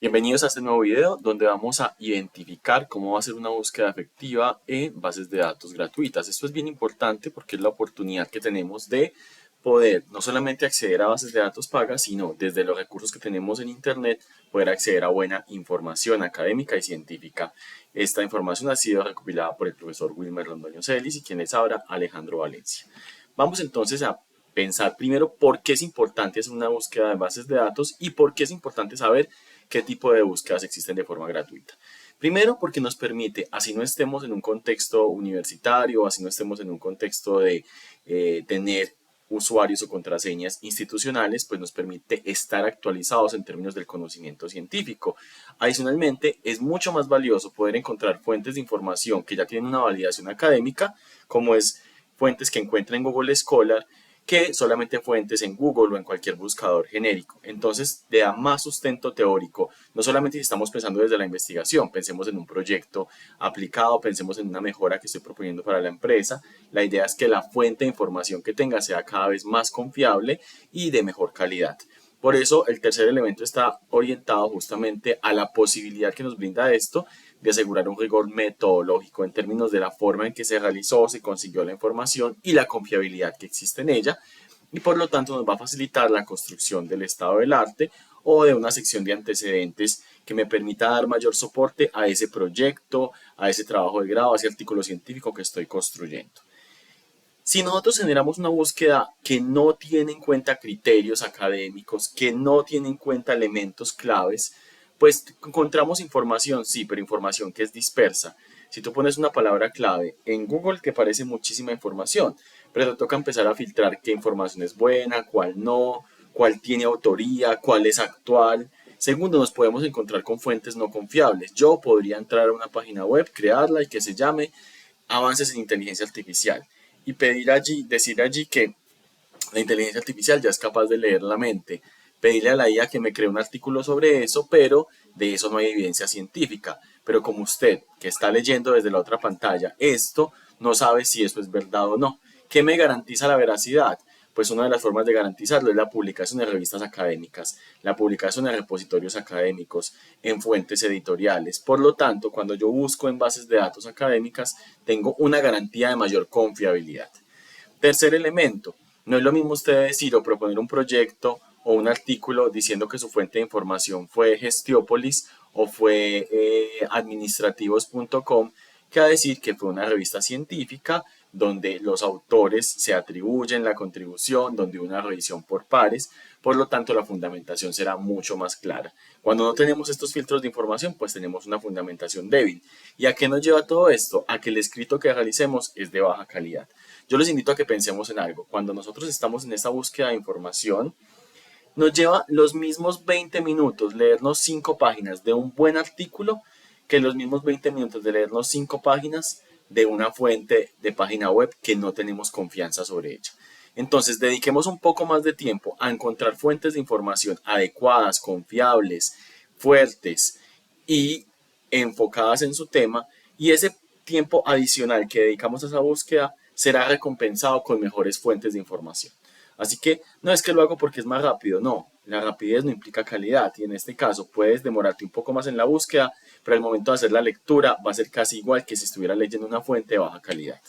Bienvenidos a este nuevo video donde vamos a identificar cómo va a ser una búsqueda efectiva en bases de datos gratuitas. Esto es bien importante porque es la oportunidad que tenemos de poder no solamente acceder a bases de datos pagas, sino desde los recursos que tenemos en Internet poder acceder a buena información académica y científica. Esta información ha sido recopilada por el profesor Wilmer Londoño Celis y quien les habla, Alejandro Valencia. Vamos entonces a pensar primero por qué es importante hacer una búsqueda de bases de datos y por qué es importante saber qué tipo de búsquedas existen de forma gratuita. Primero, porque nos permite, así no estemos en un contexto universitario, así no estemos en un contexto de tener usuarios o contraseñas institucionales, pues nos permite estar actualizados en términos del conocimiento científico. Adicionalmente, es mucho más valioso poder encontrar fuentes de información que ya tienen una validación académica, como es fuentes que encuentra en Google Scholar, que solamente fuentes en Google o en cualquier buscador genérico. Entonces, le da más sustento teórico, no solamente si estamos pensando desde la investigación, pensemos en un proyecto aplicado, pensemos en una mejora que estoy proponiendo para la empresa. La idea es que la fuente de información que tenga sea cada vez más confiable y de mejor calidad. Por eso el tercer elemento está orientado justamente a la posibilidad que nos brinda esto de asegurar un rigor metodológico en términos de la forma en que se realizó, se consiguió la información y la confiabilidad que existe en ella, y por lo tanto nos va a facilitar la construcción del estado del arte o de una sección de antecedentes que me permita dar mayor soporte a ese proyecto, a ese trabajo de grado, a ese artículo científico que estoy construyendo. Si nosotros generamos una búsqueda que no tiene en cuenta criterios académicos, que no tiene en cuenta elementos claves, pues encontramos información, sí, pero información que es dispersa. Si tú pones una palabra clave en Google, te parece muchísima información, pero te toca empezar a filtrar qué información es buena, cuál no, cuál tiene autoría, cuál es actual. Segundo, nos podemos encontrar con fuentes no confiables. Yo podría entrar a una página web, crearla y que se llame Avances en Inteligencia Artificial y pedir allí, decir allí que la inteligencia artificial ya es capaz de leer la mente, pedirle a la IA que me cree un artículo sobre eso, pero de eso no hay evidencia científica. Pero como usted, que está leyendo desde la otra pantalla, esto no sabe si eso es verdad o no. ¿Qué me garantiza la veracidad? Pues una de las formas de garantizarlo es la publicación en revistas académicas, la publicación en repositorios académicos, en fuentes editoriales. Por lo tanto, cuando yo busco en bases de datos académicas, tengo una garantía de mayor confiabilidad. Tercer elemento, no es lo mismo usted decir o proponer un proyecto o un artículo diciendo que su fuente de información fue Gestiópolis o fue administrativos.com que a decir que fue una revista científica donde los autores se atribuyen la contribución, donde hubo una revisión por pares, por lo tanto la fundamentación será mucho más clara. Cuando no tenemos estos filtros de información, pues tenemos una fundamentación débil. ¿Y a qué nos lleva todo esto? A que el escrito que realicemos es de baja calidad. Yo les invito a que pensemos en algo. Cuando nosotros estamos en esta búsqueda de información, nos lleva los mismos 20 minutos leernos 5 páginas de un buen artículo que los mismos 20 minutos de leernos 5 páginas de una fuente de página web que no tenemos confianza sobre ella. Entonces, dediquemos un poco más de tiempo a encontrar fuentes de información adecuadas, confiables, fuertes y enfocadas en su tema, y ese tiempo adicional que dedicamos a esa búsqueda será recompensado con mejores fuentes de información. Así que no es que lo hago porque es más rápido, no. La rapidez no implica calidad y en este caso puedes demorarte un poco más en la búsqueda, pero al momento de hacer la lectura va a ser casi igual que si estuviera leyendo una fuente de baja calidad.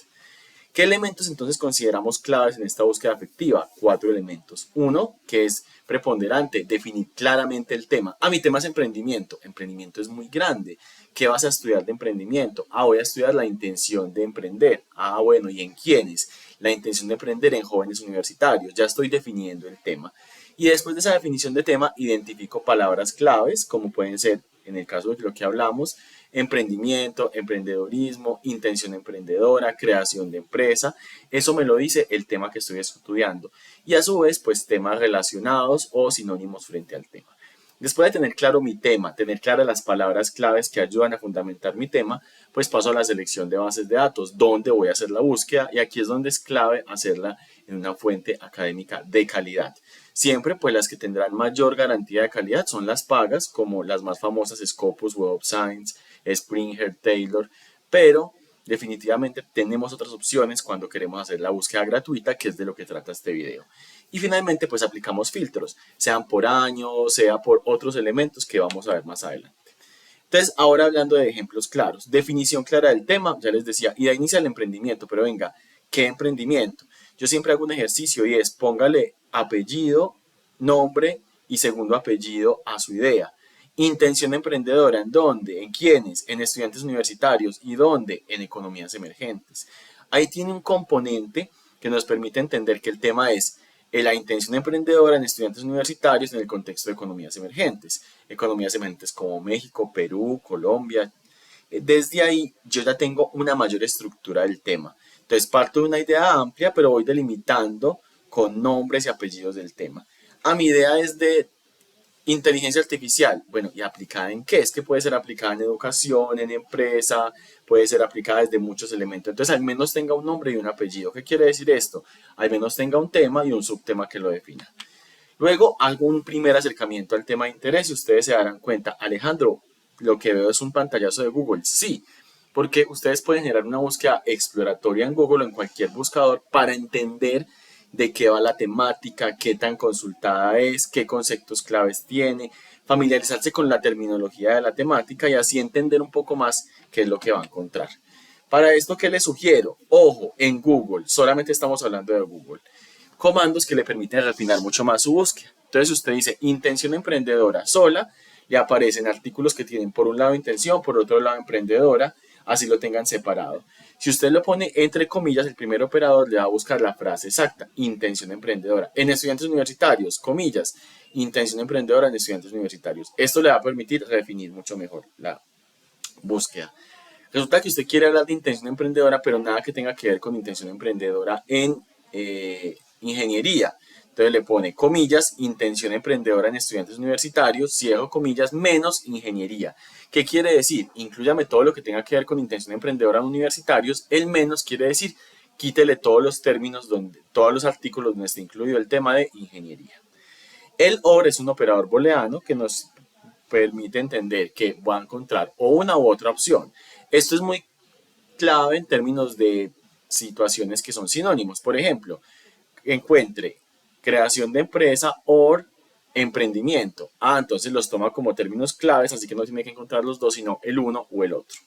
¿Qué elementos entonces consideramos claves en esta búsqueda afectiva? 4 elementos. Uno, que es preponderante, definir claramente el tema. Mi tema es emprendimiento. Emprendimiento es muy grande. ¿Qué vas a estudiar de emprendimiento? Voy a estudiar la intención de emprender. Bueno, ¿y en quiénes? La intención de emprender en jóvenes universitarios. Ya estoy definiendo el tema. Y después de esa definición de tema, identifico palabras claves, como pueden ser, en el caso de lo que hablamos, emprendimiento, emprendedorismo, intención emprendedora, creación de empresa. Eso me lo dice el tema que estoy estudiando. Y a su vez, pues temas relacionados o sinónimos frente al tema. Después de tener claro mi tema, tener claras las palabras claves que ayudan a fundamentar mi tema, pues paso a la selección de bases de datos, donde voy a hacer la búsqueda, y aquí es donde es clave hacerla en una fuente académica de calidad. Siempre pues las que tendrán mayor garantía de calidad son las pagas, como las más famosas Scopus, Web of Science, Springer, Taylor, pero definitivamente tenemos otras opciones cuando queremos hacer la búsqueda gratuita, que es de lo que trata este video. Y finalmente, pues aplicamos filtros, sean por año, sea por otros elementos que vamos a ver más adelante. Entonces, ahora hablando de ejemplos claros, definición clara del tema, ya les decía, y de inicia el emprendimiento, pero venga, ¿qué emprendimiento? Yo siempre hago un ejercicio y es póngale apellido, nombre y segundo apellido a su idea. Intención emprendedora, ¿en dónde? ¿En quiénes? En estudiantes universitarios. ¿Y dónde? En economías emergentes. Ahí tiene un componente que nos permite entender que el tema es la intención emprendedora en estudiantes universitarios en el contexto de economías emergentes. Economías emergentes como México, Perú, Colombia. Desde ahí yo ya tengo una mayor estructura del tema. Entonces parto de una idea amplia, pero voy delimitando con nombres y apellidos del tema. Mi idea es de inteligencia artificial, bueno, ¿y aplicada en qué? Es que puede ser aplicada en educación, en empresa, puede ser aplicada desde muchos elementos. Entonces, al menos tenga un nombre y un apellido. ¿Qué quiere decir esto? Al menos tenga un tema y un subtema que lo defina. Luego, hago un primer acercamiento al tema de interés y ustedes se darán cuenta, Alejandro, lo que veo es un pantallazo de Google. Sí, porque ustedes pueden generar una búsqueda exploratoria en Google o en cualquier buscador para entender de qué va la temática, qué tan consultada es, qué conceptos claves tiene, familiarizarse con la terminología de la temática y así entender un poco más qué es lo que va a encontrar. Para esto, ¿qué les sugiero? Ojo, en Google, solamente estamos hablando de Google, comandos que le permiten refinar mucho más su búsqueda. Entonces usted dice intención emprendedora sola, le aparecen artículos que tienen por un lado intención, por otro lado emprendedora, así lo tengan separado. Si usted lo pone entre comillas, el primer operador le va a buscar la frase exacta, intención emprendedora. En estudiantes universitarios, comillas, intención emprendedora en estudiantes universitarios. Esto le va a permitir definir mucho mejor la búsqueda. Resulta que usted quiere hablar de intención emprendedora, pero nada que tenga que ver con intención emprendedora en ingeniería. Entonces le pone comillas, intención emprendedora en estudiantes universitarios, cierro comillas, menos ingeniería. ¿Qué quiere decir? Inclúyame todo lo que tenga que ver con intención emprendedora en universitarios. El menos quiere decir quítele todos los términos, todos los artículos donde esté incluido el tema de ingeniería. El OR es un operador booleano que nos permite entender que va a encontrar o una u otra opción. Esto es muy clave en términos de situaciones que son sinónimos. Por ejemplo, encuentre creación de empresa o emprendimiento. Entonces los toma como términos claves, así que no tiene que encontrar los dos, sino el uno o el otro.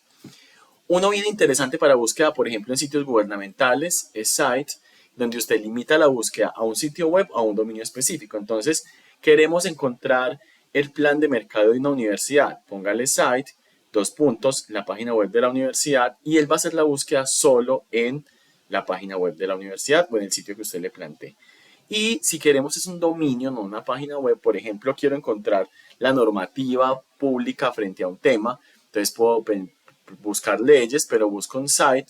Uno bien interesante para búsqueda, por ejemplo, en sitios gubernamentales, es Site, donde usted limita la búsqueda a un sitio web o a un dominio específico. Entonces, queremos encontrar el plan de mercado de una universidad. Póngale Site, dos puntos, la página web de la universidad, y él va a hacer la búsqueda solo en la página web de la universidad o en el sitio que usted le plantee. Y si queremos es un dominio, no una página web, por ejemplo, quiero encontrar la normativa pública frente a un tema, entonces puedo buscar leyes, pero busco un site,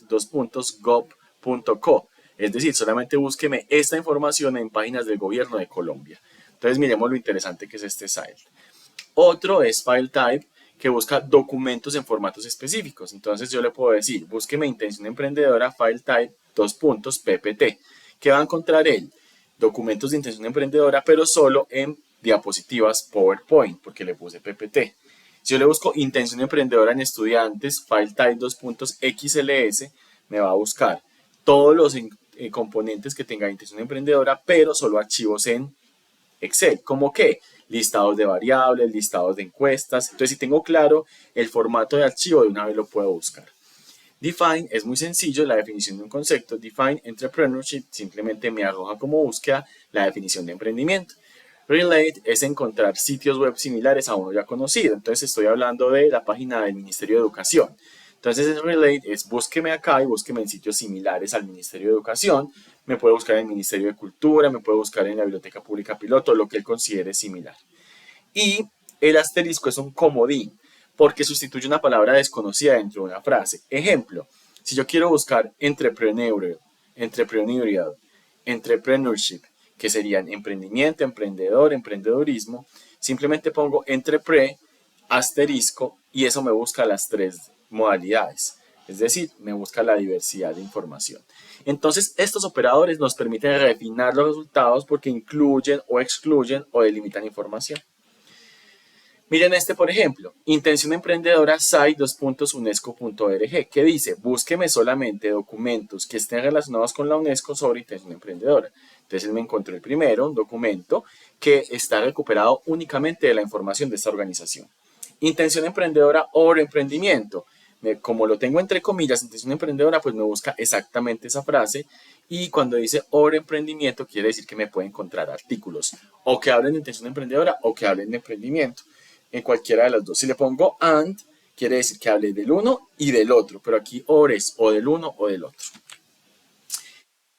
gov.co. Es decir, solamente búsqueme esta información en páginas del gobierno de Colombia. Entonces miremos lo interesante que es este site. Otro es file type, que busca documentos en formatos específicos. Entonces yo le puedo decir, búsqueme intención emprendedora, file type, PPT. ¿Qué va a encontrar él? Documentos de intención emprendedora, pero solo en diapositivas PowerPoint, porque le puse PPT. Si yo le busco intención emprendedora en estudiantes, file type XLS, me va a buscar todos los componentes que tenga intención emprendedora, pero solo archivos en Excel. ¿Cómo qué? Listados de variables, listados de encuestas. Entonces, si tengo claro el formato de archivo, de una vez lo puedo buscar. Define es muy sencillo, la definición de un concepto. Define Entrepreneurship simplemente me arroja como búsqueda la definición de emprendimiento. Relate es encontrar sitios web similares a uno ya conocido. Entonces estoy hablando de la página del Ministerio de Educación. Entonces el Relate es búsqueme acá y búsqueme en sitios similares al Ministerio de Educación. Me puede buscar en el Ministerio de Cultura, me puede buscar en la Biblioteca Pública Piloto, lo que él considere similar. Y el asterisco es un comodín, porque sustituye una palabra desconocida dentro de una frase. Ejemplo, si yo quiero buscar entrepreneurial, entrepreneurship, que serían emprendimiento, emprendedor, emprendedorismo, simplemente pongo entrepre, asterisco, y eso me busca las tres modalidades. Es decir, me busca la diversidad de información. Entonces, estos operadores nos permiten refinar los resultados porque incluyen o excluyen o delimitan información. Miren este, por ejemplo, Intención Emprendedora site.unesco.org, que dice, búsqueme solamente documentos que estén relacionados con la UNESCO sobre intención emprendedora. Entonces él me encontró el primero, un documento que está recuperado únicamente de la información de esta organización. Intención emprendedora o emprendimiento. Como lo tengo entre comillas, intención emprendedora, pues me busca exactamente esa frase. Y cuando dice obra emprendimiento, quiere decir que me puede encontrar artículos o que hablen de intención emprendedora o que hablen de emprendimiento. En cualquiera de las dos. Si le pongo and, quiere decir que hable del uno y del otro. Pero aquí or es o del uno o del otro.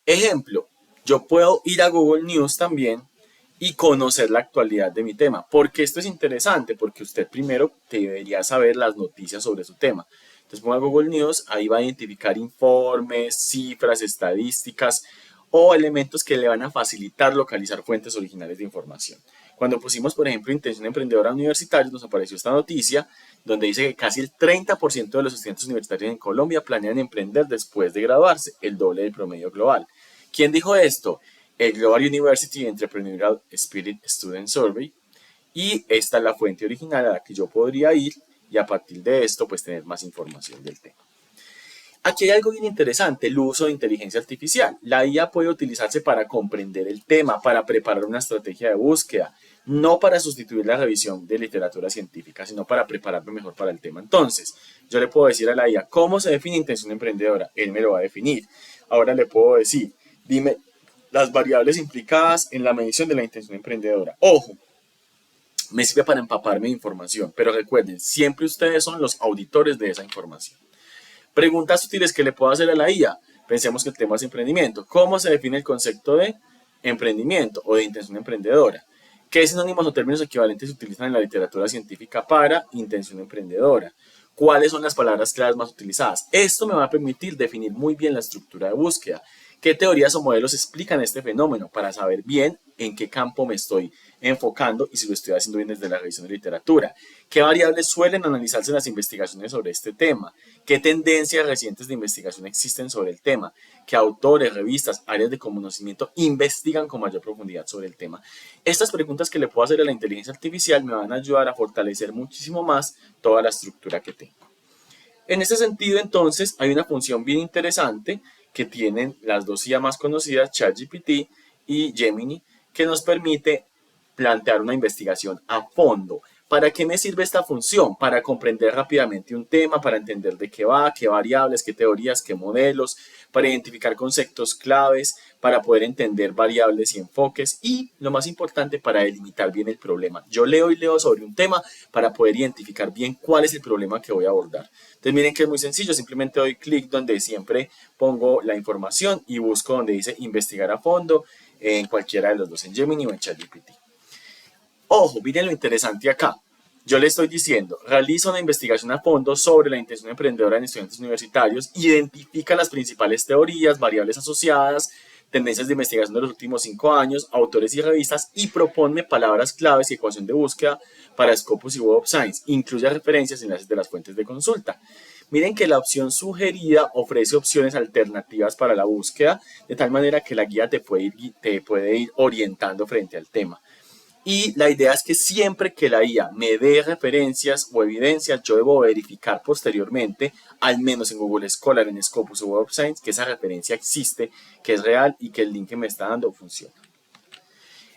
Ejemplo, yo puedo ir a Google News también y conocer la actualidad de mi tema. ¿Por qué esto es interesante? Porque usted primero debería saber las noticias sobre su tema. Entonces ponga Google News, ahí va a identificar informes, cifras, estadísticas o elementos que le van a facilitar localizar fuentes originales de información. Cuando pusimos, por ejemplo, Intención Emprendedora Universitaria, nos apareció esta noticia donde dice que casi el 30% de los estudiantes universitarios en Colombia planean emprender después de graduarse, el doble del promedio global. ¿Quién dijo esto? El Global University Entrepreneurial Spirit Student Survey. Y esta es la fuente original a la que yo podría ir y a partir de esto pues tener más información del tema. Aquí hay algo bien interesante, el uso de inteligencia artificial. La IA puede utilizarse para comprender el tema, para preparar una estrategia de búsqueda, no para sustituir la revisión de literatura científica, sino para prepararme mejor para el tema. Entonces, yo le puedo decir a la IA, ¿cómo se define intención emprendedora? Él me lo va a definir. Ahora le puedo decir, dime las variables implicadas en la medición de la intención emprendedora. Ojo, me sirve para empaparme de información, pero recuerden, siempre ustedes son los auditores de esa información. Preguntas útiles que le puedo hacer a la IA. Pensemos que el tema es emprendimiento. ¿Cómo se define el concepto de emprendimiento o de intención emprendedora? ¿Qué sinónimos o términos equivalentes se utilizan en la literatura científica para intención emprendedora? ¿Cuáles son las palabras claves más utilizadas? Esto me va a permitir definir muy bien la estructura de búsqueda. ¿Qué teorías o modelos explican este fenómeno para saber bien en qué campo me estoy enfocando y si lo estoy haciendo bien desde la revisión de literatura? ¿Qué variables suelen analizarse en las investigaciones sobre este tema? ¿Qué tendencias recientes de investigación existen sobre el tema? ¿Qué autores, revistas, áreas de conocimiento investigan con mayor profundidad sobre el tema? Estas preguntas que le puedo hacer a la inteligencia artificial me van a ayudar a fortalecer muchísimo más toda la estructura que tengo. En este sentido, entonces, hay una función bien interesante que tienen las dos IA más conocidas, ChatGPT y Gemini, que nos permite plantear una investigación a fondo. ¿Para qué me sirve esta función? Para comprender rápidamente un tema, para entender de qué va, qué variables, qué teorías, qué modelos, para identificar conceptos claves, para poder entender variables y enfoques y, lo más importante, para delimitar bien el problema. Yo leo y leo sobre un tema para poder identificar bien cuál es el problema que voy a abordar. Entonces miren que es muy sencillo, simplemente doy clic donde siempre pongo la información y busco donde dice investigar a fondo en cualquiera de los dos, en Gemini o en ChatGPT. Ojo, miren lo interesante acá. Yo le estoy diciendo, realiza una investigación a fondo sobre la intención emprendedora en estudiantes universitarios, identifica las principales teorías, variables asociadas, tendencias de investigación de los últimos 5 años, autores y revistas, y proponme palabras claves y ecuación de búsqueda para Scopus y Web of Science. Incluye referencias y enlaces de las fuentes de consulta. Miren que la opción sugerida ofrece opciones alternativas para la búsqueda, de tal manera que la guía te puede ir orientando frente al tema. Y la idea es que siempre que la IA me dé referencias o evidencias, yo debo verificar posteriormente, al menos en Google Scholar, en Scopus o Web of Science, que esa referencia existe, que es real y que el link que me está dando funciona.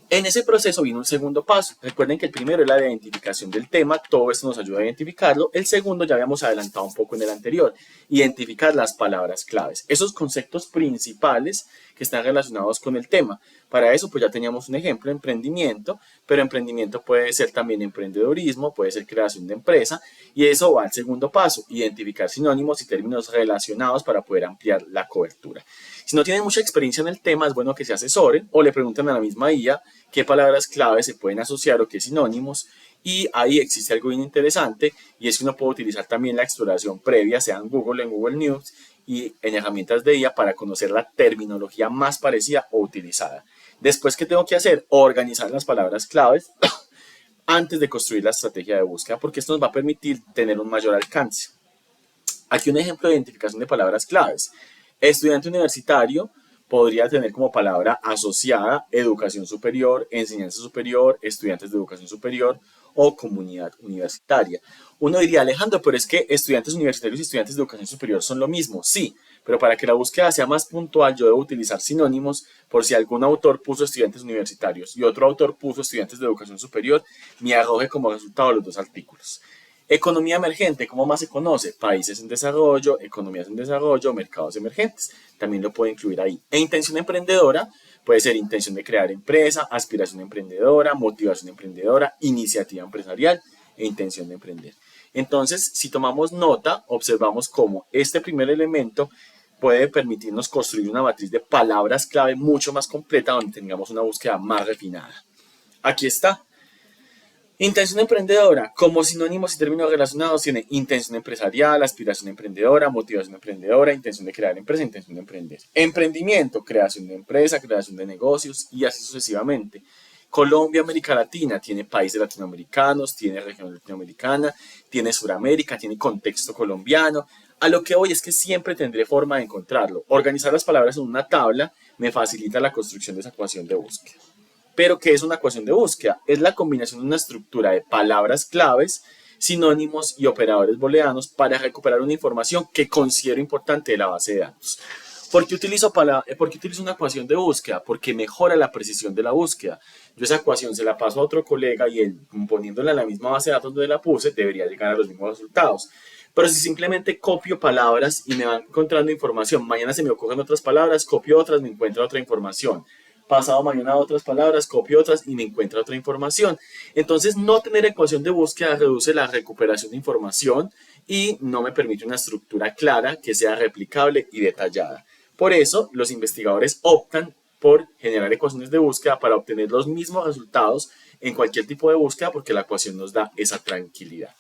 En ese proceso viene un segundo paso. Recuerden que el primero es la identificación del tema, todo esto nos ayuda a identificarlo. El segundo ya habíamos adelantado un poco en el anterior, identificar las palabras claves, esos conceptos principales que están relacionados con el tema. Para eso pues ya teníamos un ejemplo, emprendimiento, pero emprendimiento puede ser también emprendedorismo, puede ser creación de empresa y eso va al segundo paso, identificar sinónimos y términos relacionados para poder ampliar la cobertura. Si no tienen mucha experiencia en el tema, es bueno que se asesoren o le pregunten a la misma IA qué palabras clave se pueden asociar o qué sinónimos. Y ahí existe algo bien interesante y es que uno puede utilizar también la exploración previa, sea en Google, en Google News y en herramientas de IA para conocer la terminología más parecida o utilizada. Después, ¿qué tengo que hacer? Organizar las palabras claves antes de construir la estrategia de búsqueda porque esto nos va a permitir tener un mayor alcance. Aquí un ejemplo de identificación de palabras claves. Estudiante universitario podría tener como palabra asociada educación superior, enseñanza superior, estudiantes de educación superior o comunidad universitaria. Uno diría, Alejandro, pero es que estudiantes universitarios y estudiantes de educación superior son lo mismo. Sí, pero para que la búsqueda sea más puntual, yo debo utilizar sinónimos por si algún autor puso estudiantes universitarios y otro autor puso estudiantes de educación superior, me arroje como resultado los dos artículos. Economía emergente, ¿cómo más se conoce? Países en desarrollo, economías en desarrollo, mercados emergentes. También lo puedo incluir ahí. E intención emprendedora puede ser intención de crear empresa, aspiración emprendedora, motivación emprendedora, iniciativa empresarial e intención de emprender. Entonces, si tomamos nota, observamos cómo este primer elemento puede permitirnos construir una matriz de palabras clave mucho más completa donde tengamos una búsqueda más refinada. Aquí está. Intención emprendedora, como sinónimos y términos relacionados, tiene intención empresarial, aspiración emprendedora, motivación emprendedora, intención de crear empresa, intención de emprender. Emprendimiento, creación de empresa, creación de negocios y así sucesivamente. Colombia, América Latina, tiene países latinoamericanos, tiene región latinoamericana, tiene Suramérica, tiene contexto colombiano. A lo que voy es que siempre tendré forma de encontrarlo. Organizar las palabras en una tabla me facilita la construcción de esa ecuación de búsqueda. Pero, ¿qué es una ecuación de búsqueda? Es la combinación de una estructura de palabras claves, sinónimos y operadores booleanos para recuperar una información que considero importante de la base de datos. ¿Por qué utilizo una ecuación de búsqueda? Porque mejora la precisión de la búsqueda. Yo esa ecuación se la paso a otro colega y él, poniéndola en la misma base de datos donde la puse, debería llegar a los mismos resultados. Pero si simplemente copio palabras y me van encontrando información, mañana se me ocurren otras palabras, copio otras, me encuentro otra información. Pasado mañana otras palabras, copio otras y me encuentra otra información. Entonces, no tener ecuación de búsqueda reduce la recuperación de información y no me permite una estructura clara que sea replicable y detallada. Por eso, los investigadores optan por generar ecuaciones de búsqueda para obtener los mismos resultados en cualquier tipo de búsqueda porque la ecuación nos da esa tranquilidad.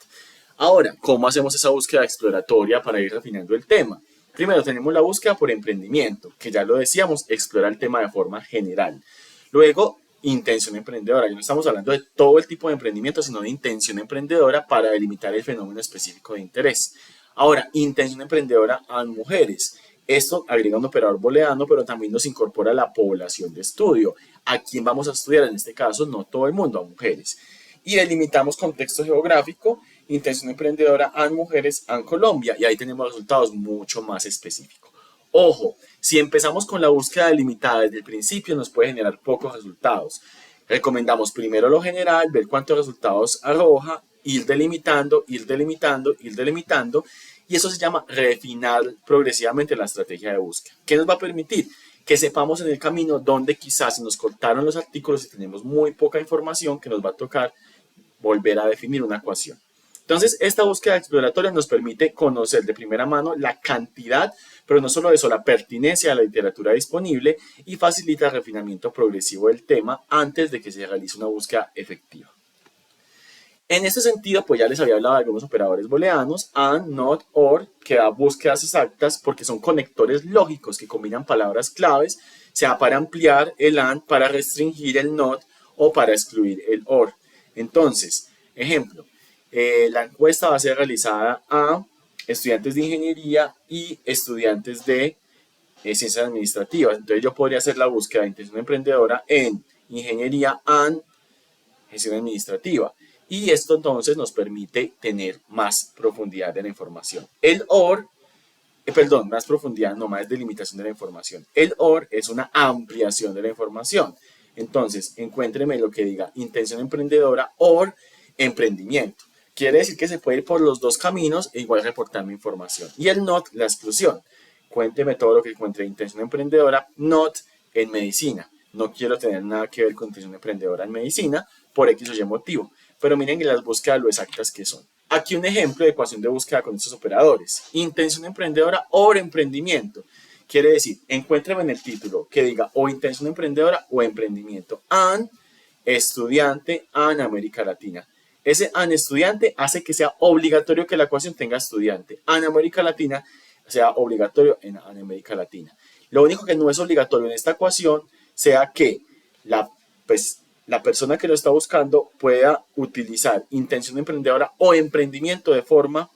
Ahora, ¿cómo hacemos esa búsqueda exploratoria para ir refinando el tema? Primero tenemos la búsqueda por emprendimiento, que ya lo decíamos, explora el tema de forma general. Luego, intención emprendedora. Ya no estamos hablando de todo el tipo de emprendimiento, sino de intención emprendedora para delimitar el fenómeno específico de interés. Ahora, intención emprendedora a mujeres. Esto agrega un operador booleano, pero también nos incorpora la población de estudio. ¿A quién vamos a estudiar? En este caso, no todo el mundo, a mujeres. Y delimitamos contexto geográfico, intención emprendedora a mujeres en Colombia, y ahí tenemos resultados mucho más específicos. Ojo, si empezamos con la búsqueda delimitada desde el principio nos puede generar pocos resultados. Recomendamos primero lo general, ver cuántos resultados arroja, ir delimitando, ir delimitando, ir delimitando, y eso se llama refinar progresivamente la estrategia de búsqueda. ¿Qué nos va a permitir? Que sepamos en el camino dónde quizás se nos cortaron los artículos y tenemos muy poca información que nos va a tocar volver a definir una ecuación. Entonces, esta búsqueda exploratoria nos permite conocer de primera mano la cantidad, pero no solo eso, la pertinencia de la literatura disponible y facilita el refinamiento progresivo del tema antes de que se realice una búsqueda efectiva. En este sentido, pues ya les había hablado de algunos operadores booleanos, and, not, or, que da búsquedas exactas porque son conectores lógicos que combinan palabras claves, sea para ampliar el and, para restringir el not o para excluir el or. Entonces, ejemplo, la encuesta va a ser realizada a estudiantes de ingeniería y estudiantes de ciencias administrativas. Entonces yo podría hacer la búsqueda de intención emprendedora en ingeniería and gestión administrativa. Y esto entonces nos permite tener más profundidad de la información. El OR, más profundidad, no más delimitación de la información. El OR es una ampliación de la información. Entonces, encuéntreme lo que diga intención emprendedora OR emprendimiento. Quiere decir que se puede ir por los dos caminos e igual reportarme información. Y el NOT, la exclusión. Cuénteme todo lo que encuentre intención emprendedora, NOT en medicina. No quiero tener nada que ver con intención emprendedora en medicina por X o Y motivo. Pero miren en las búsquedas lo exactas que son. Aquí un ejemplo de ecuación de búsqueda con estos operadores. Intención emprendedora o emprendimiento. Quiere decir, encuéntrame en el título que diga o intención emprendedora o emprendimiento. And estudiante en América Latina. Ese an estudiante hace que sea obligatorio que la ecuación tenga estudiante. En América Latina sea obligatorio en América Latina. Lo único que no es obligatorio en esta ecuación sea que la persona que lo está buscando pueda utilizar intención emprendedora o emprendimiento de forma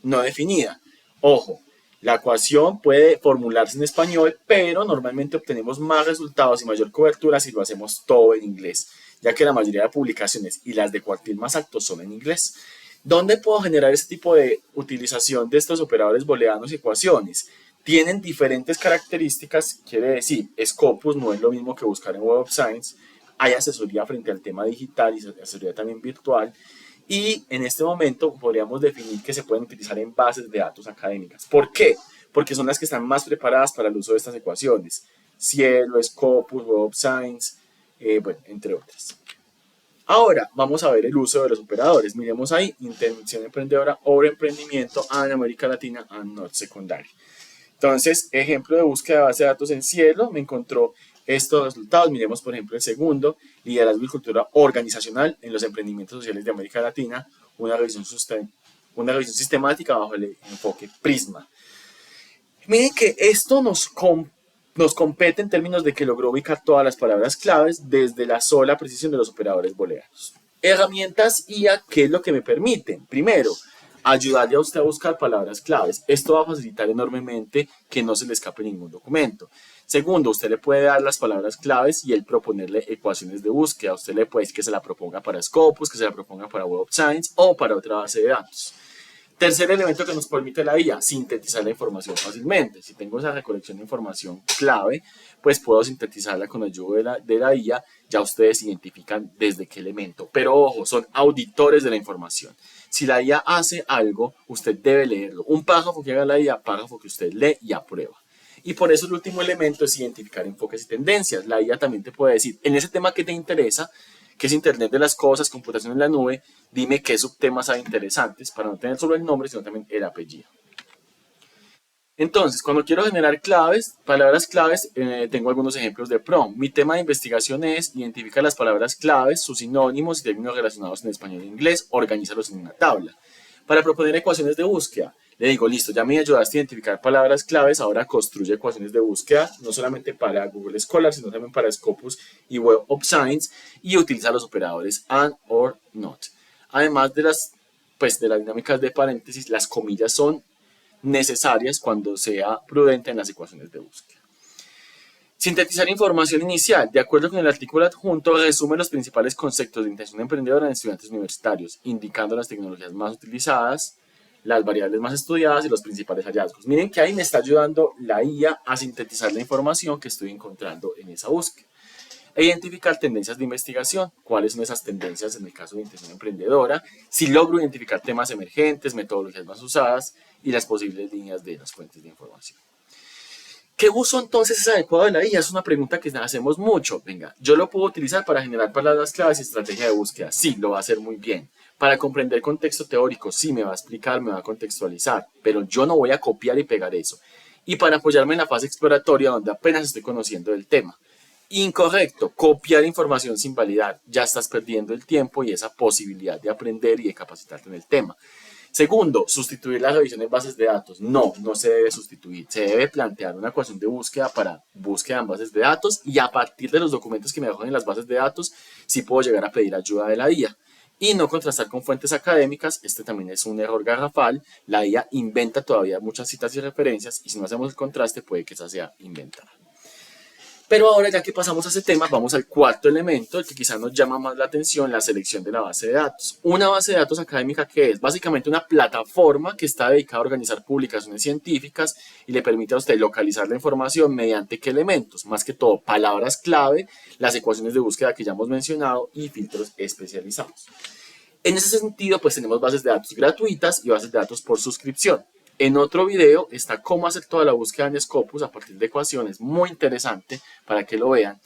no definida. Ojo, la ecuación puede formularse en español, pero normalmente obtenemos más resultados y mayor cobertura si lo hacemos todo en inglés. ya que la mayoría de publicaciones y las de cuartil más alto son en inglés. ¿Dónde puedo generar este tipo de utilización de estos operadores booleanos y ecuaciones? Tienen diferentes características, quiere decir, Scopus no es lo mismo que buscar en Web of Science, hay asesoría frente al tema digital y asesoría también virtual, y en este momento podríamos definir que se pueden utilizar en bases de datos académicas. ¿Por qué? Porque son las que están más preparadas para el uso de estas ecuaciones. Cielo, Scopus, Web of Science, bueno, entre otras. Ahora vamos a ver el uso de los operadores. Miremos ahí, intención emprendedora, obra emprendimiento en América Latina and not secundaria. Entonces, ejemplo de búsqueda de base de datos en Cielo, me encontró estos resultados. Miremos, por ejemplo, el segundo, liderazgo y cultura organizacional en los emprendimientos sociales de América Latina, una revisión sistemática bajo el enfoque Prisma. Miren que esto nos compete en términos de que logró ubicar todas las palabras claves desde la sola precisión de los operadores booleanos. Herramientas IA, ¿qué es lo que me permiten? Primero, ayudarle a usted a buscar palabras claves. Esto va a facilitar enormemente que no se le escape ningún documento. Segundo, usted le puede dar las palabras claves y él proponerle ecuaciones de búsqueda. Usted le puede decir que se la proponga para Scopus, que se la proponga para Web of Science o para otra base de datos. Tercer elemento que nos permite la IA, sintetizar la información fácilmente. Si tengo esa recolección de información clave, pues puedo sintetizarla con ayuda de la IA. Ya ustedes identifican desde qué elemento. Pero ojo, son auditores de la información. Si la IA hace algo, usted debe leerlo. Un párrafo que haga la IA, párrafo que usted lee y aprueba. Y por eso el último elemento es identificar enfoques y tendencias. La IA también te puede decir, en ese tema que te interesa, que es Internet de las Cosas, computación en la nube, dime qué subtemas hay interesantes para no tener solo el nombre, sino también el apellido. Entonces, cuando quiero generar claves, palabras claves, tengo algunos ejemplos de prompt. Mi tema de investigación es identificar las palabras claves, sus sinónimos y términos relacionados en español e inglés, organízalos en una tabla. Para proponer ecuaciones de búsqueda, le digo, listo, ya me ayudaste a identificar palabras claves, ahora construye ecuaciones de búsqueda, no solamente para Google Scholar, sino también para Scopus y Web of Science, y utiliza los operadores and, or, not. Además de las dinámicas de paréntesis, las comillas son necesarias cuando sea prudente en las ecuaciones de búsqueda. Sintetizar información inicial. De acuerdo con el artículo adjunto, resume los principales conceptos de intención emprendedora en estudiantes universitarios, indicando las tecnologías más utilizadas, las variables más estudiadas y los principales hallazgos. Miren que ahí me está ayudando la IA a sintetizar la información que estoy encontrando en esa búsqueda. E identificar tendencias de investigación, cuáles son esas tendencias en el caso de intención emprendedora, si logro identificar temas emergentes, metodologías más usadas y las posibles líneas de las fuentes de información. ¿Qué uso entonces es adecuado de la IA? Es una pregunta que hacemos mucho. Venga, yo lo puedo utilizar para generar palabras claves y estrategia de búsqueda. Sí, lo va a hacer muy bien. Para comprender contexto teórico, sí, me va a explicar, me va a contextualizar, pero yo no voy a copiar y pegar eso. Y para apoyarme en la fase exploratoria, donde apenas estoy conociendo del tema. Incorrecto, copiar información sin validar. Ya estás perdiendo el tiempo y esa posibilidad de aprender y de capacitarte en el tema. Segundo, sustituir la revisión en bases de datos. No, no se debe sustituir. Se debe plantear una ecuación de búsqueda para búsqueda en bases de datos y a partir de los documentos que me arrojen en las bases de datos, sí puedo llegar a pedir ayuda de la IA. Y no contrastar con fuentes académicas, este también es un error garrafal. La IA inventa todavía muchas citas y referencias y si no hacemos el contraste puede que esa sea inventada. Pero ahora, ya que pasamos a ese tema, vamos al cuarto elemento, el que quizás nos llama más la atención, la selección de la base de datos. Una base de datos académica que es básicamente una plataforma que está dedicada a organizar publicaciones científicas y le permite a usted localizar la información mediante qué elementos, más que todo palabras clave, las ecuaciones de búsqueda que ya hemos mencionado y filtros especializados. En ese sentido, pues tenemos bases de datos gratuitas y bases de datos por suscripción. En otro video está cómo hacer toda la búsqueda en Scopus a partir de ecuaciones, muy interesante para que lo vean.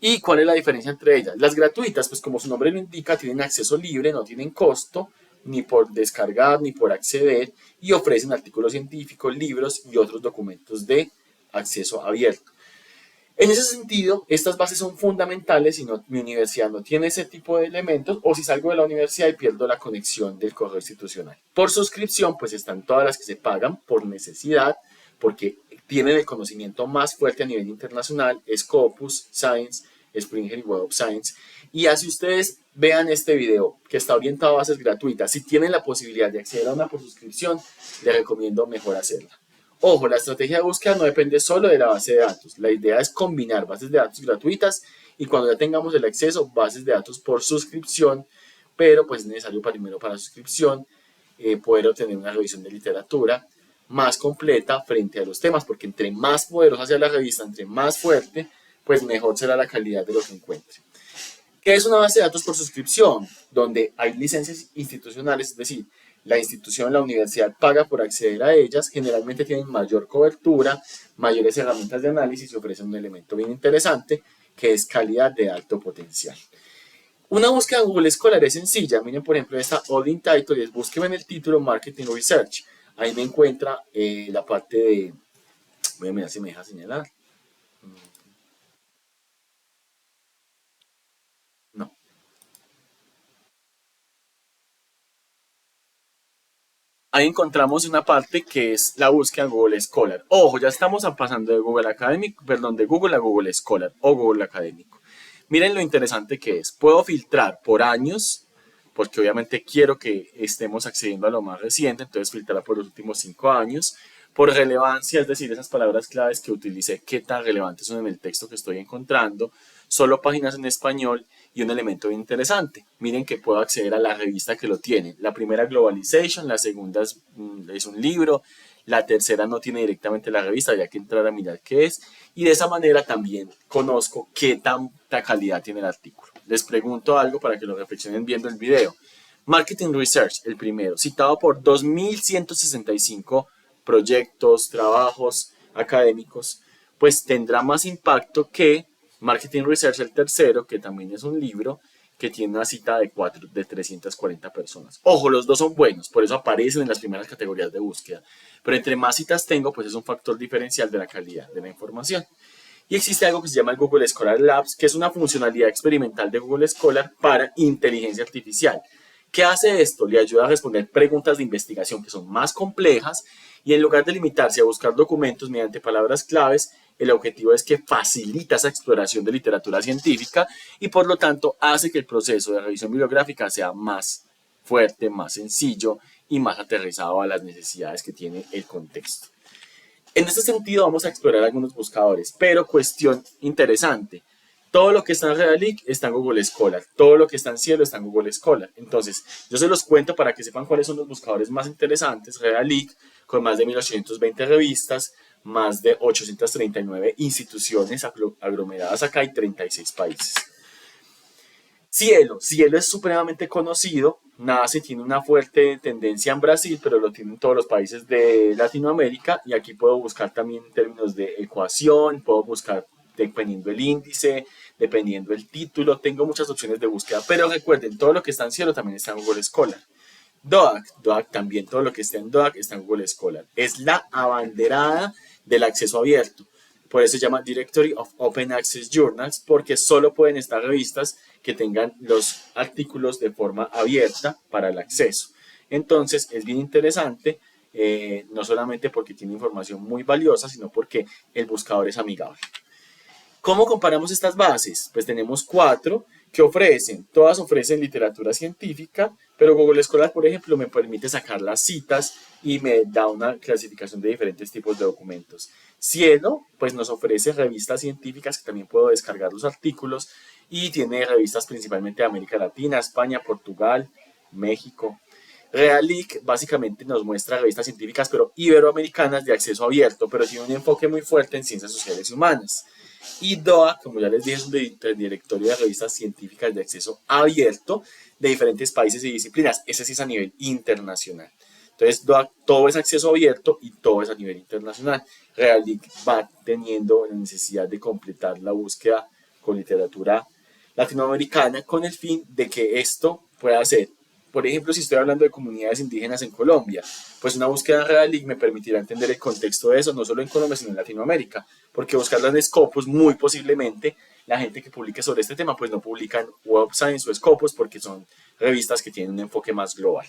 ¿Y cuál es la diferencia entre ellas? Las gratuitas, pues como su nombre lo indica, tienen acceso libre, no tienen costo, ni por descargar, ni por acceder, y ofrecen artículos científicos, libros y otros documentos de acceso abierto. En ese sentido, estas bases son fundamentales si mi universidad no tiene ese tipo de elementos o si salgo de la universidad y pierdo la conexión del correo institucional. Por suscripción, pues están todas las que se pagan por necesidad, porque tienen el conocimiento más fuerte a nivel internacional, Scopus, Science, Springer y Web of Science. Y así ustedes vean este video que está orientado a bases gratuitas, si tienen la posibilidad de acceder a una por suscripción, les recomiendo mejor hacerla. Ojo, la estrategia de búsqueda no depende solo de la base de datos. La idea es combinar bases de datos gratuitas y cuando ya tengamos el acceso, bases de datos por suscripción, pero pues es necesario primero para suscripción poder obtener una revisión de literatura más completa frente a los temas, porque entre más poderosa sea la revista, entre más fuerte, pues mejor será la calidad de lo que encuentre. ¿Qué es una base de datos por suscripción? Donde hay licencias institucionales, es decir, la institución, la universidad paga por acceder a ellas, generalmente tienen mayor cobertura, mayores herramientas de análisis y ofrecen un elemento bien interesante que es calidad de alto potencial. Una búsqueda en Google Scholar es sencilla. Miren, por ejemplo, esta Audit Title y es búsqueme en el título Marketing Research. Ahí me encuentra la parte de... Voy a mirar si me deja señalar. No. Ahí encontramos una parte que es la búsqueda en Google Scholar. Ojo, ya estamos pasando de Google Académico, perdón, de Google a Google Scholar o Google Académico. Miren lo interesante que es. Puedo filtrar por años, porque obviamente quiero que estemos accediendo a lo más reciente, entonces filtrar por los últimos 5 años. Por relevancia, es decir, esas palabras claves que utilicé, qué tan relevantes son en el texto que estoy encontrando. Solo páginas en español y un elemento bien interesante. Miren que puedo acceder a la revista que lo tiene. La primera Globalization, la segunda es un libro, la tercera no tiene directamente la revista, habría que entrar a mirar qué es. Y de esa manera también conozco qué tanta calidad tiene el artículo. Les pregunto algo para que lo reflexionen viendo el video. Marketing Research, el primero, citado por 2.165 proyectos, trabajos académicos, pues tendrá más impacto que Marketing Research, el tercero, que también es un libro, que tiene una cita de 340 personas. Ojo, los dos son buenos, por eso aparecen en las primeras categorías de búsqueda. Pero entre más citas tengo, pues es un factor diferencial de la calidad de la información. Y existe algo que se llama el Google Scholar Labs, que es una funcionalidad experimental de Google Scholar para inteligencia artificial. ¿Qué hace esto? Le ayuda a responder preguntas de investigación que son más complejas y en lugar de limitarse a buscar documentos mediante palabras claves, el objetivo es que facilita esa exploración de literatura científica y por lo tanto hace que el proceso de revisión bibliográfica sea más fuerte, más sencillo y más aterrizado a las necesidades que tiene el contexto. En este sentido vamos a explorar algunos buscadores, pero cuestión interesante. Todo lo que está en Realic está en Google Scholar, todo lo que está en Cielo está en Google Scholar. Entonces, yo se los cuento para que sepan cuáles son los buscadores más interesantes. Realic, con más de 1820 revistas, más de 839 instituciones aglomeradas acá y 36 países. Cielo es supremamente conocido, nace, tiene una fuerte tendencia en Brasil, pero lo tienen todos los países de Latinoamérica y aquí puedo buscar también en términos de ecuación, puedo buscar dependiendo el índice, dependiendo el título, tengo muchas opciones de búsqueda, pero recuerden, todo lo que está en Cielo también está en Google Scholar. DOAC también, todo lo que está en DOAC está en Google Scholar. Es la abanderada del acceso abierto. Por eso se llama Directory of Open Access Journals, porque solo pueden estar revistas que tengan los artículos de forma abierta para el acceso. Entonces es bien interesante, no solamente porque tiene información muy valiosa, sino porque el buscador es amigable. ¿Cómo comparamos estas bases? Pues tenemos 4 que ofrecen, todas ofrecen literatura científica, pero Google Scholar, por ejemplo, me permite sacar las citas y me da una clasificación de diferentes tipos de documentos. Cielo, pues nos ofrece revistas científicas que también puedo descargar los artículos y tiene revistas principalmente de América Latina, España, Portugal, México. Realic básicamente nos muestra revistas científicas, pero iberoamericanas de acceso abierto, pero tiene un enfoque muy fuerte en ciencias sociales y humanas. Y DOA, como ya les dije, es un directorio de revistas científicas de acceso abierto de diferentes países y disciplinas. Ese sí es a nivel internacional. Entonces, DOA, todo es acceso abierto y todo es a nivel internacional. Realic va teniendo la necesidad de completar la búsqueda con literatura latinoamericana con el fin de que esto pueda ser, por ejemplo, si estoy hablando de comunidades indígenas en Colombia, pues una búsqueda en Realic me permitirá entender el contexto de eso, no solo en Colombia, sino en Latinoamérica, porque buscarlas en Scopus, muy posiblemente, la gente que publique sobre este tema, pues no publica en Web Science o Scopus, porque son revistas que tienen un enfoque más global.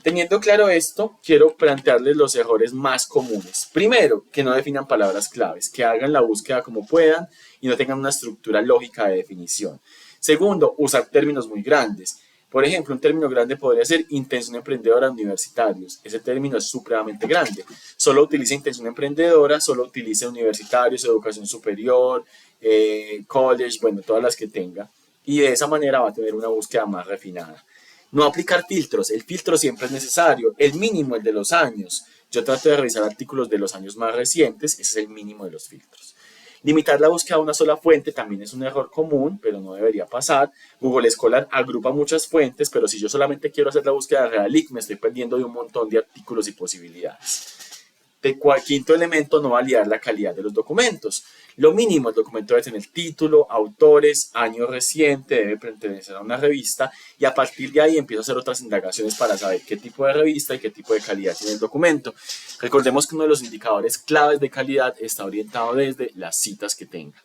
Teniendo claro esto, quiero plantearles los errores más comunes. Primero, que no definan palabras claves, que hagan la búsqueda como puedan y no tengan una estructura lógica de definición. Segundo, usar términos muy grandes. Por ejemplo, un término grande podría ser intención emprendedora de universitarios. Ese término es supremamente grande. Solo utilice intención emprendedora, solo utilice universitarios, educación superior, college, bueno, todas las que tenga. Y de esa manera va a tener una búsqueda más refinada. No aplicar filtros. El filtro siempre es necesario. El mínimo, el de los años. Yo trato de revisar artículos de los años más recientes. Ese es el mínimo de los filtros. Limitar la búsqueda a una sola fuente también es un error común, pero no debería pasar. Google Scholar agrupa muchas fuentes, pero si yo solamente quiero hacer la búsqueda de Realic, me estoy perdiendo de un montón de artículos y posibilidades. Quinto elemento, no validar la calidad de los documentos. Lo mínimo, el documento debe tener título, autores, año reciente, debe pertenecer a una revista y a partir de ahí empiezo a hacer otras indagaciones para saber qué tipo de revista y qué tipo de calidad tiene el documento. Recordemos que uno de los indicadores claves de calidad está orientado desde las citas que tenga.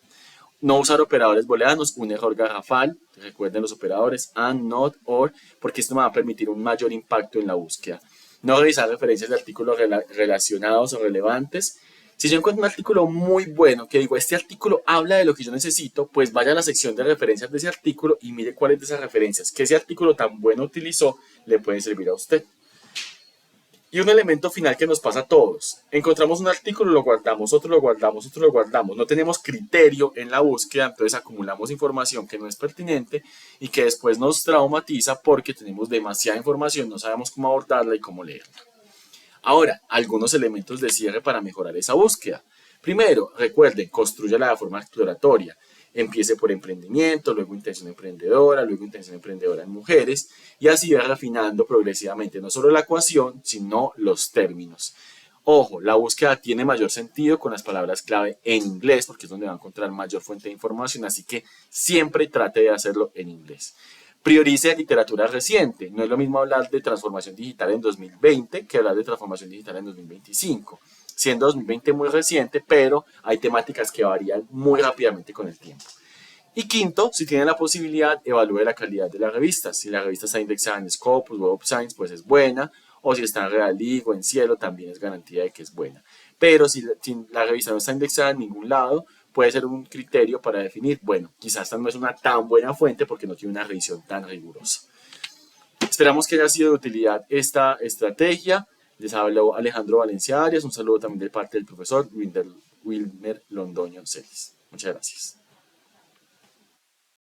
No usar operadores booleanos, un error garrafal. Recuerden los operadores and, not, or, porque esto me va a permitir un mayor impacto en la búsqueda. No revisar referencias de artículos relacionados o relevantes. Si yo encuentro un artículo muy bueno, que digo, este artículo habla de lo que yo necesito, pues vaya a la sección de referencias de ese artículo y mire cuáles de esas referencias que ese artículo tan bueno utilizó le pueden servir a usted. Y un elemento final que nos pasa a todos. Encontramos un artículo, lo guardamos, otro lo guardamos, otro lo guardamos. No tenemos criterio en la búsqueda, entonces acumulamos información que no es pertinente y que después nos traumatiza porque tenemos demasiada información, no sabemos cómo abordarla y cómo leerla. Ahora, algunos elementos de cierre para mejorar esa búsqueda. Primero, recuerden, construyala de forma exploratoria. Empiece por emprendimiento, luego intención emprendedora, luego intención emprendedora en mujeres y así va refinando progresivamente no solo la ecuación, sino los términos. Ojo, la búsqueda tiene mayor sentido con las palabras clave en inglés porque es donde va a encontrar mayor fuente de información, así que siempre trate de hacerlo en inglés. Priorice literatura reciente. No es lo mismo hablar de transformación digital en 2020 que hablar de transformación digital en 2025. Siendo 2020 muy reciente, pero hay temáticas que varían muy rápidamente con el tiempo. Y quinto, si tiene la posibilidad, evalúe la calidad de la revista. Si la revista está indexada en Scopus, Web of Science, pues es buena. O si está en Realic o en Cielo, también es garantía de que es buena. Pero si la revista no está indexada en ningún lado, puede ser un criterio para definir, bueno, quizás esta no es una tan buena fuente porque no tiene una revisión tan rigurosa. Esperamos que haya sido de utilidad esta estrategia. Les habló Alejandro Valencia Arias. Un saludo también de parte del profesor Wilmer Londoño Celis. Muchas gracias.